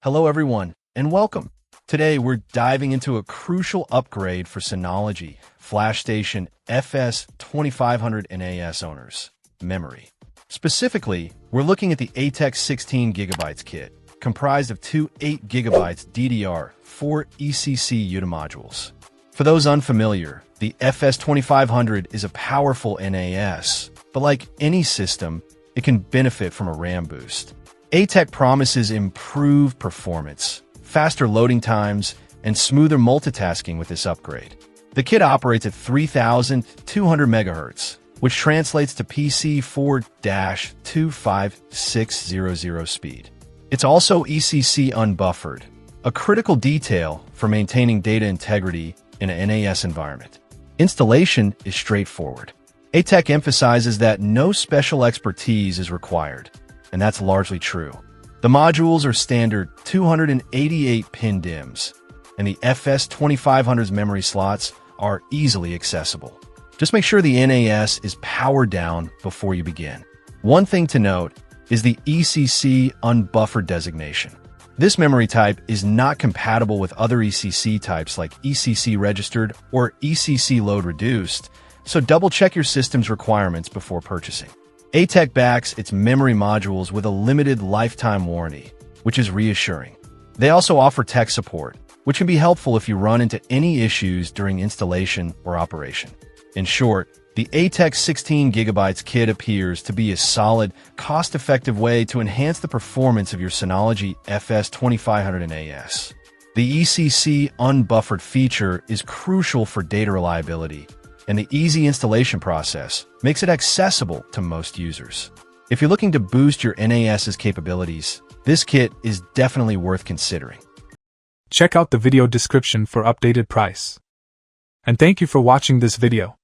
Hello everyone, and welcome. Today we're diving into a crucial upgrade for Synology FlashStation FS2500 NAS owners, memory. Specifically, we're looking at the ATEX 16GB kit, comprised of two 8GB DDR4 ECC UTA modules. For those unfamiliar, the FS2500 is a powerful NAS, but like any system, it can benefit from a RAM boost. ATEC promises improved performance, faster loading times, and smoother multitasking with this upgrade. The kit operates at 3,200 MHz, which translates to PC 4-25600 speed. It's also ECC unbuffered, a critical detail for maintaining data integrity in an NAS environment. Installation is straightforward. ATEC emphasizes that no special expertise is required, and that's largely true. The modules are standard 288-pin DIMMs, and the FS2500's memory slots are easily accessible. Just make sure the NAS is powered down before you begin. One thing to note is the ECC unbuffered designation. This memory type is not compatible with other ECC types like ECC registered or ECC load reduced, so double-check your system's requirements before purchasing. ATEC backs its memory modules with a limited lifetime warranty, which is reassuring. They also offer tech support, which can be helpful if you run into any issues during installation or operation. In short, the ATEX 16GB kit appears to be a solid, cost-effective way to enhance the performance of your Synology FS2500 NAS. The ECC unbuffered feature is crucial for data reliability, and the easy installation process makes it accessible to most users. If you're looking to boost your NAS's capabilities, this kit is definitely worth considering. Check out the video description for updated price. And thank you for watching this video.